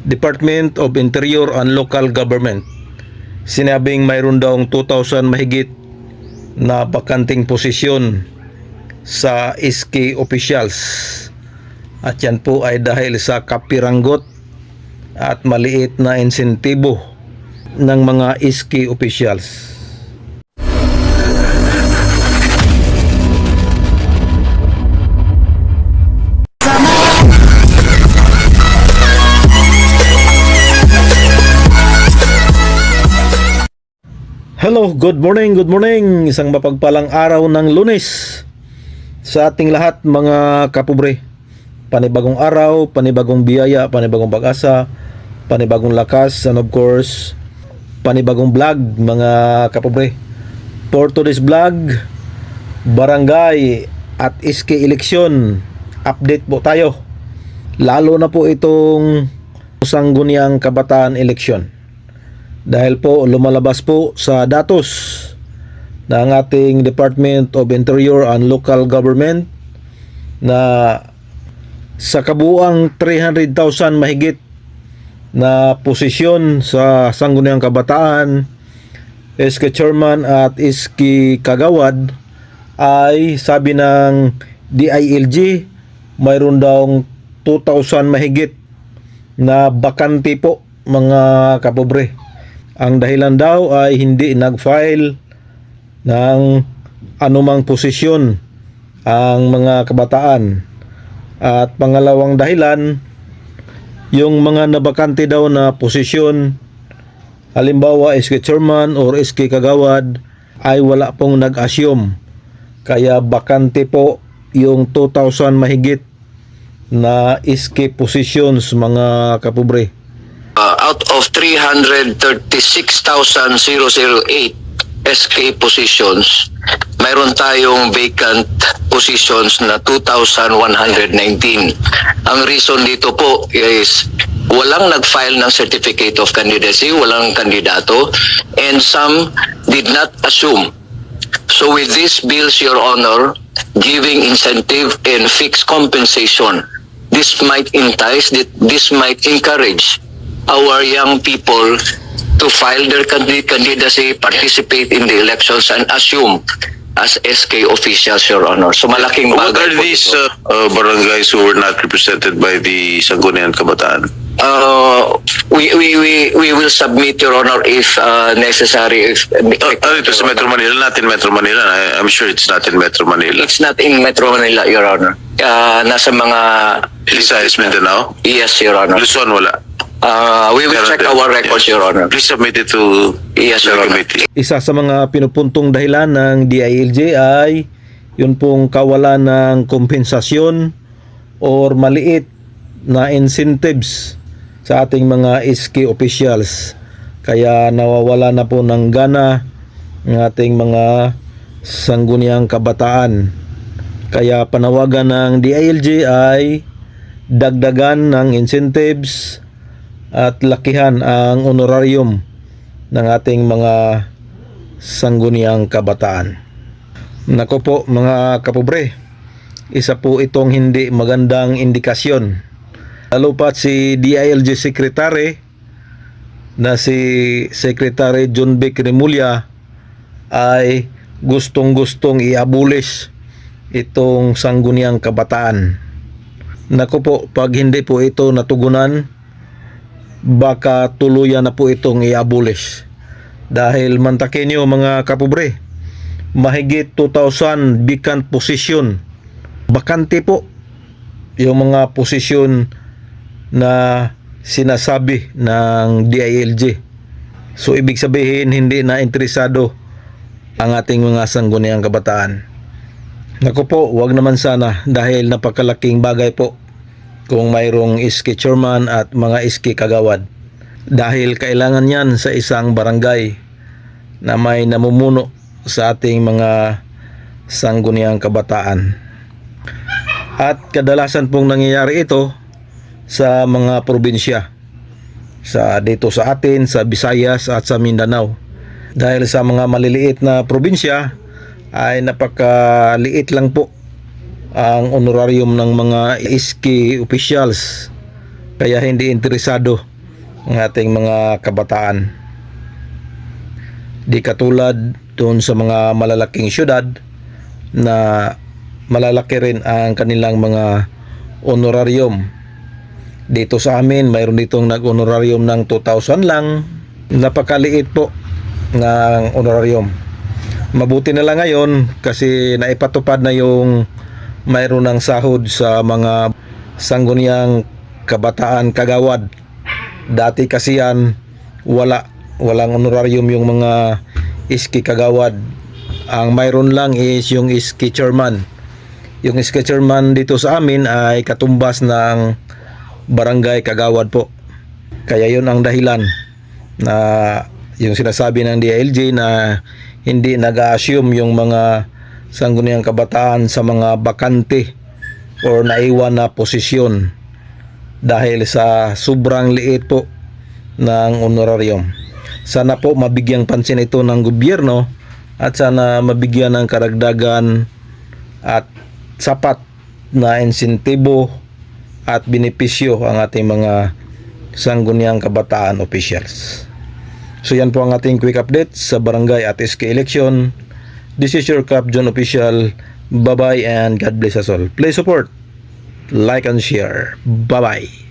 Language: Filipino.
Department of Interior and Local Government. Sinabing mayroon daw 2,000 mahigit na bakanting posisyon sa SK officials. At yan po ay dahil sa kapiranggot at maliit na insentibo ng mga SK officials. Hello, good morning. Isang mapagpalang araw ng Lunes sa ating lahat mga kapobre. Panibagong araw, panibagong biyaya, panibagong pag-asa, panibagong lakas, and of course, panibagong vlog mga kapobre. For today's vlog, barangay at SK election update po tayo. Lalo na po itong Sangguniang Kabataan election. Dahil po lumalabas po sa datos ng ating Department of Interior and Local Government na sa kabuuang 300,000 mahigit na posisyon sa Sangguniang Kabataan, SK Chairman at SK Kagawad ay sabi ng DILG mayroon daw 2,000 mahigit na bakante po mga kapobre. Ang dahilan daw ay hindi nag-file ng anumang posisyon ang mga kabataan. At pangalawang dahilan, yung mga nabakante daw na posisyon, halimbawa SK Chairman or SK Kagawad, ay wala pong nag-assume. Kaya bakante po yung 2,000 mahigit na SK positions mga kapobre. Out of 336,008 SK positions, mayroon tayong vacant positions na 2,119. Ang reason dito po is walang nag-file ng certificate of candidacy, walang kandidato, and some did not assume. So with these bills, Your Honor, giving incentive and fixed compensation, this might entice, this might encourage our young people to file their candidacy, participate in the elections, and assume as SK officials, Your Honor. So malaking What bagay are po these ito. barangays who were not represented by the Sangguniang Kabataan? We will submit, Your Honor, if necessary. If Ito sa Metro Manila, not in Metro Manila. I'm sure it's not in Metro Manila. It's not in Metro Manila, Your Honor. Nasa mga... Visayas, Mindanao? Yes, Your Honor. Luzon, wala. We will check our records, Your Honor. Please submit it to Yes, the Your Honor. committee. Isa sa mga pinupuntong dahilan ng DILG ay yun pong kawalan ng kompensasyon or maliit na incentives sa ating mga SK officials. Kaya nawawala na po ng gana ng ating mga Sangguniang Kabataan. Kaya panawagan ng DILG ay dagdagan ng incentives at lakihan ang honorarium ng ating mga Sangguniang Kabataan. Nako po mga kapobre, isa po itong hindi magandang indikasyon. Lalo pat si DILG Secretary na si Secretary John Vic Remulla ay gustong-gustong i-abolish itong Sangguniang Kabataan. Nako po, pag hindi po ito natugunan, baka tuluyan na po itong i-abolish. Dahil mantakin nyo mga kapobre, mahigit 2,000 vacant position. Bakante po yung mga posisyon na sinasabi ng DILG. So ibig sabihin hindi na interesado ang ating mga Sangguniang Kabataan. Naku po, wag naman sana dahil napakalaking bagay po kung mayroong SK Chairman at mga SK Kagawad. Dahil kailangan yan sa isang barangay na may namumuno sa ating mga Sangguniang Kabataan. At kadalasan pong nangyayari ito sa mga probinsya. Dito sa atin, sa Visayas at sa Mindanao. Dahil sa mga maliliit na probinsya ay napakaliit lang po ang honorarium ng mga SK officials, kaya hindi interesado ng ating mga kabataan. Di katulad doon sa mga malalaking syudad na malalaki rin ang kanilang mga honorarium. Dito sa amin, mayroon ditong nag-honorarium ng 2,000 lang. Napakaliit po ng honorarium. Mabuti na lang ngayon kasi naipatupad na yung mayroon ng sahod sa mga sangguniang kabataan kagawad. Dati kasi yan, walang honorarium yung mga iski kagawad. Ang mayroon lang is yung iski chairman. Yung iski chairman dito sa amin ay katumbas ng barangay kagawad po. Kaya yun ang dahilan na yung sinasabi ng DILG na hindi nag-assume yung mga sangguniang kabataan sa mga bakante or naiwan na posisyon dahil sa sobrang liit po ng honorarium. Sana po mabigyang pansin ito ng gobyerno at sana mabigyan ng karagdagan at sapat na insentibo at benepisyo ang ating mga sangguniang kabataan officials. So yan po ang ating quick update sa barangay at SK election. This is your Cap John official. Bye-bye and God bless us all. Please support, like and share. Bye-bye.